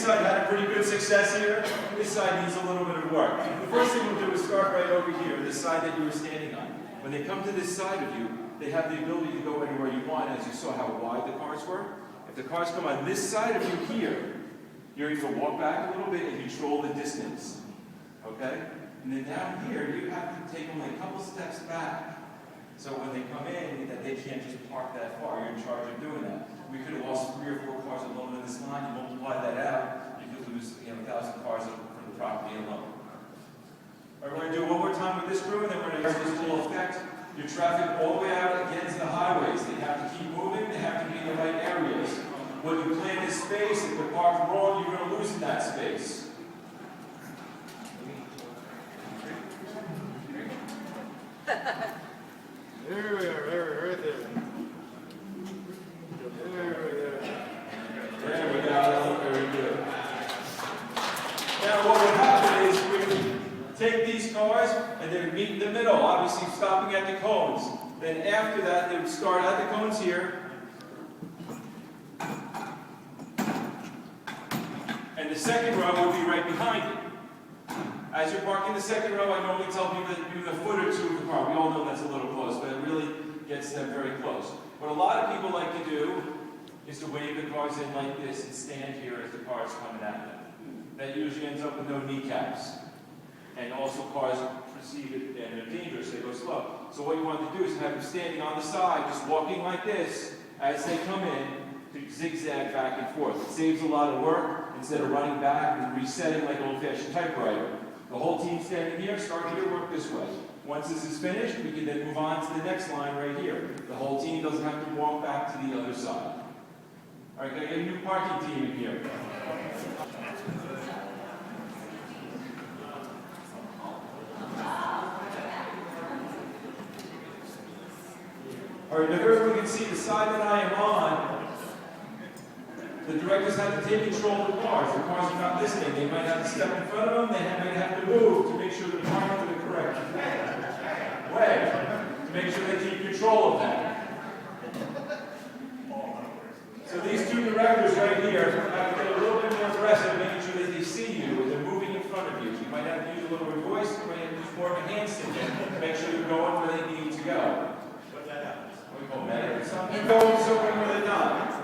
side had a pretty good success here. This side needs a little bit of work. The first thing we'll do is start right over here, the side that you were standing on. When they come to this side of you, they have the ability to go anywhere you want, as you saw how wide the cars were. If the cars come on this side of you here, you're able to walk back a little bit and control the distance. Okay? And then down here, you have to take only a couple steps back. So when they come in, that they can't just park that far. You're in charge of doing that. We could have lost 3 or 4 cars alone in this line. You multiply that out, you could lose 1,000 cars from the property alone. All right, we're going to do it one more time with this crew, and then we're going to use this will affect your traffic all the way out against the highways. They have to keep moving. They have to be in the right areas. When you plan this space, if they're parked wrong, you're going to lose in that space. There we are, right there. There we go. Very good. Now, what would happen is we would take these cars and they would meet in the middle, obviously stopping at the cones. Then after that, they would start at the cones here. And the second row would be right behind it. As you're parking the second row, I normally tell people to do a foot or 2 of the car. We all know that's a little close, but it really gets them very close. What a lot of people like to do is to wave the cars in like this and stand here as the car is coming at them. That usually ends up with no kneecaps. And also cars perceive it and they're dangerous, they go slow. So what you want to do is have them standing on the side, just walking like this as they come in to zigzag back and forth. It saves a lot of work instead of running back and resetting like an old-fashioned typewriter. The whole team standing here, start here, work this way. Once this is finished, we can then move on to the next line right here. The whole team doesn't have to walk back to the other side. All right, can I get a new parking team in here? All right, now here we can see the side that I am on. The directors have to take control of the cars. The cars are not listening. They might have to step in front of them. They might have to move to make sure they're parked in the correct way. To make sure they keep control of that. So these 2 directors right here have to get a little bit more aggressive, making sure that they see you when they're moving in front of you. You might have to use a little bit of voice. You might have to use more of a hand signal to make sure you're going where they need to go. What's that happens? What we call medic or something. You're going somewhere where they're not.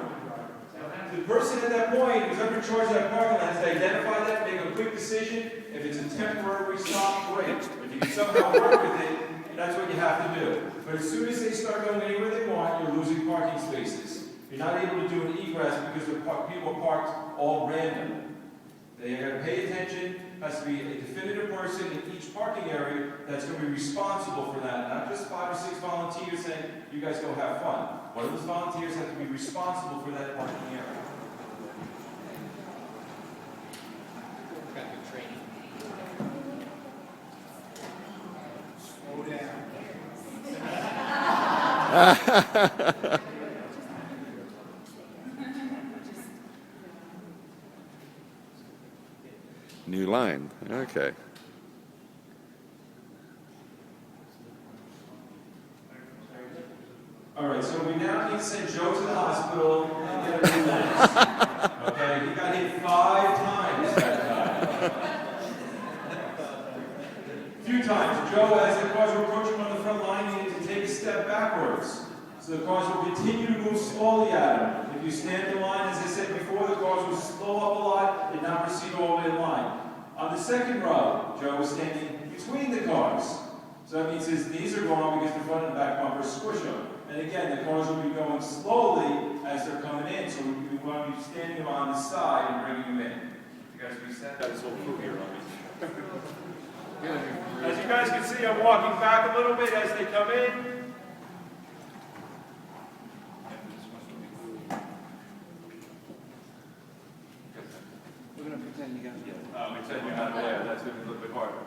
The person at that point who's under charge of that parking lot has to identify that, make a quick decision. If it's a temporary stop, great. If you can somehow work with it, that's what you have to do. But as soon as they start going anywhere they want, you're losing parking spaces. You're not able to do an egress because the people are parked all random. They have to pay attention. There has to be a definitive person in each parking area that's going to be responsible for that. Not just 5 or 6 volunteers saying, you guys go have fun. One of those volunteers has to be responsible for that parking area. New line. Okay. All right, so we now need to send Joe to the hospital and get him relaxed. Okay, he got hit 5 times that time. A few times, Joe, as the cars were approaching on the front line, needed to take a step backwards. So the cars will continue to move slowly at him. If you stand in line, as I said before, the cars will slow up a lot and not proceed all the way in line. On the second row, Joe was standing between the cars. So that means his knees are going because the front and back bumpers squish him. And again, the cars will be going slowly as they're coming in, so we want to be standing them on the side and bringing them in. You guys reset? Got this whole crew here on me. As you guys can see, I'm walking back a little bit as they come in. We're going to pretend you got it. Pretend you're not there. That's going to be a little bit harder.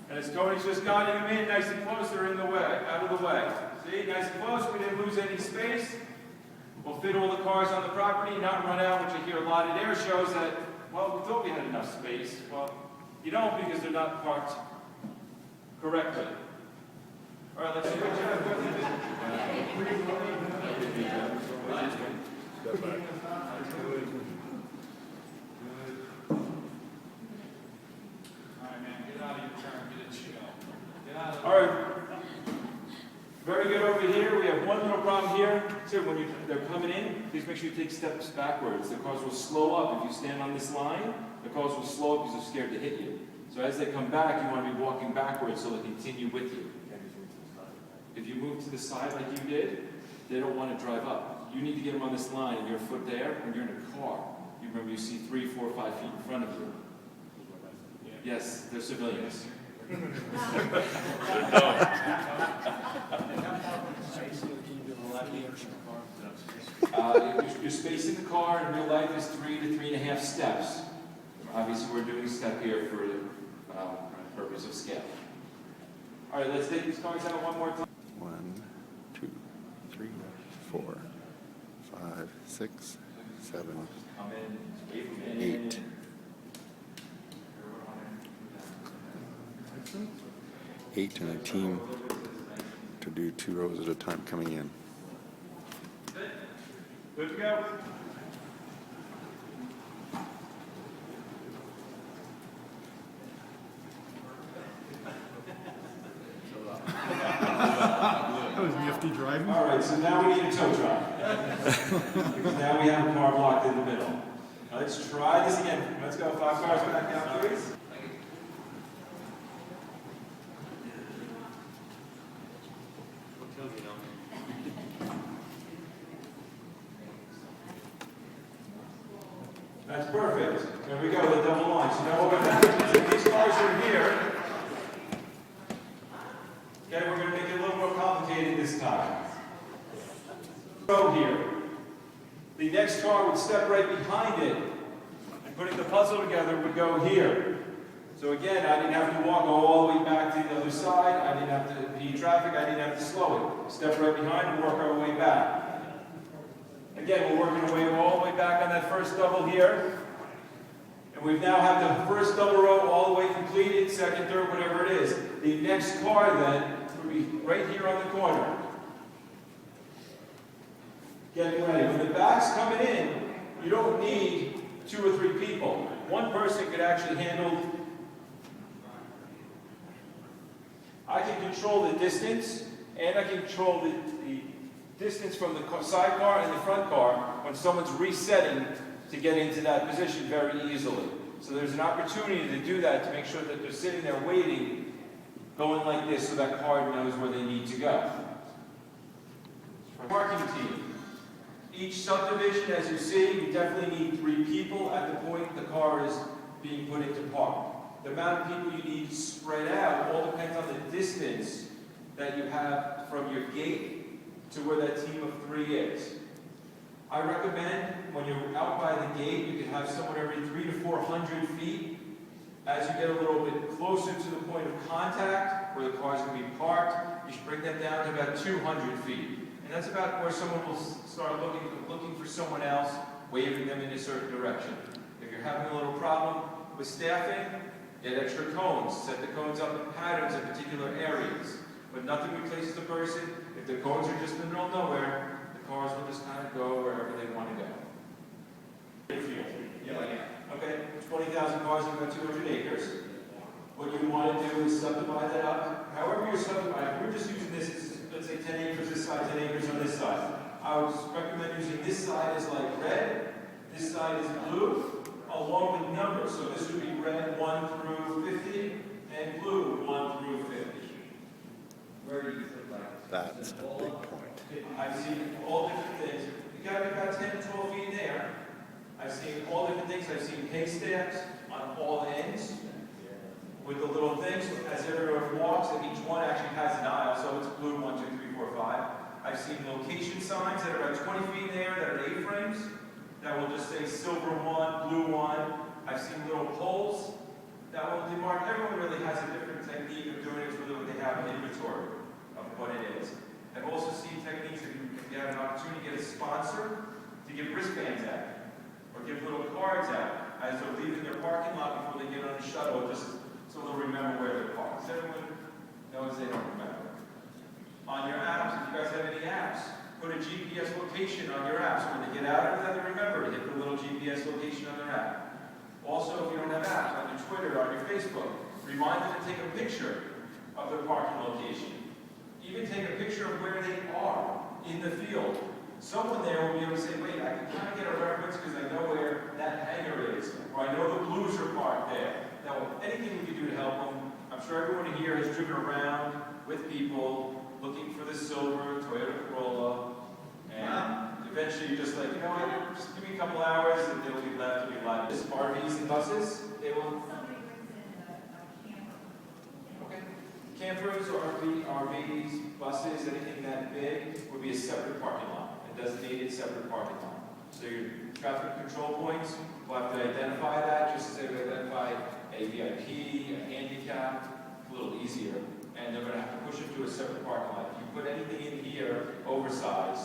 And as Tony's just guiding them in, nice and close, they're in the way, out of the way. See, nice and close, we didn't lose any space. We'll fit all the cars on the property, not run out, which I hear a lot at air shows that, well, we thought we had enough space. Well, you don't because they're not parked correctly. All right, let's see what you have. very good over here. We have one little problem here. So when they're coming in, please make sure you take steps backwards. The cars will slow up. If you stand on this line, the cars will slow up because they're scared to hit you. So as they come back, you want to be walking backwards so they continue with you. If you move to the side like you did, they don't want to drive up. You need to get them on this line and your foot there, and you're in a car. You remember you see 3, 4, 5 feet in front of you. Yes, they're civilians. Your space in the car in real life is 3 to 3.5 steps. Obviously, we're doing a step here for the purpose of scale. All right, let's take these cars out one more time. 1, 2, 3, 4, 5, 6, 7, 8. 8 in a team to do 2 rows at a time coming in. Good to go. That was nifty driving. All right, so now we need a tow truck. Because now we have a car blocked in the middle. Now let's try this again. Let's go 5 cars back down, please. That's perfect. There we go, the double line. So now what we're going to do, these cars are here. Okay, we're going to make it a little more complicated this time. Row here. The next car would step right behind it, and putting the puzzle together would go here. So again, I didn't have to walk all the way back to the other side. I didn't have to impede traffic. I didn't have to slow it. Step right behind and work our way back. Again, we're working our way all the way back on that first double here. And we now have the first double row all the way completed, second, third, whatever it is. The next car then would be right here on the corner. Getting ready. When the back's coming in, you don't need 2 or 3 people. One person could actually handle. I can control the distance, and I can control the distance from the side car and the front car when someone's resetting to get into that position very easily. So there's an opportunity to do that, to make sure that they're sitting there waiting, going like this so that car knows where they need to go. Parking team. Each subdivision, as you see, you definitely need 3 people at the point the car is being put into park. The amount of people you need spread out all depends on the distance that you have from your gate to where that team of 3 is. I recommend when you're out by the gate, you can have someone every 300 to 400 feet. As you get a little bit closer to the point of contact, where the car's going to be parked, you should bring that down to about 200 feet. And that's about where someone will start looking for someone else, waving them in a certain direction. If you're having a little problem with staffing, get extra cones. Set the cones up in patterns in particular areas. But nothing replaces a person. If the cones are just in the middle of nowhere, the cars will just kind of go wherever they want to go. Okay, 20,000 cars in about 200 acres. What you want to do is subdivide that up. However you're subdividing, we're just using this, let's say 10 acres this side, 10 acres on this side. I would recommend using this side as like red, this side is blue, along with numbers. So this would be red 1 through 50, and blue 1 through 50. Where do you think like that? That's a big point. I've seen all different things. You got about 10 to 12 feet in there. I've seen all different things. I've seen haystacks on all ends with the little things. As everyone walks, and each one actually has an aisle, so it's blue 1, 2, 3, 4, 5. I've seen location signs that are about 20 feet in there that are A-frames that will just say silver 1, blue 1. I've seen little poles that will demark. Everyone really has a different technique of doing it for what they have an inventory of what it is. I've also seen techniques that if you have an opportunity to get a sponsor to give wristbands out or give little cards out as they're leaving their parking lot before they get on the shuttle, just so they'll remember where they're parked. Everyone knows they don't remember. On your apps, if you guys have any apps, put a GPS location on your apps. When they get out of it, they remember to hit the little GPS location on their app. Also, if you don't have apps, on your Twitter, on your Facebook, remind them to take a picture of their parking location. Even take a picture of where in the field, someone there will be able to say, wait, I can kind of get a reference because I know where that hangar is, or I know the Blues are parked there. Now, anything we can do to help them, I'm sure everyone here has driven around with people looking for the silver Toyota Corolla, and eventually you're just like, you know what, just give me a couple hours and they'll be left to be live. This RVs and buses, they will. Somebody brings in a camper. Okay. Campers, RVs, buses, anything that big would be a separate parking lot, a designated separate parking lot. So your traffic control points will have to identify that, just as they would identify a VIP, a handicap, a little easier. And they're going to have to push it to a separate parking lot. If you put anything in here oversized,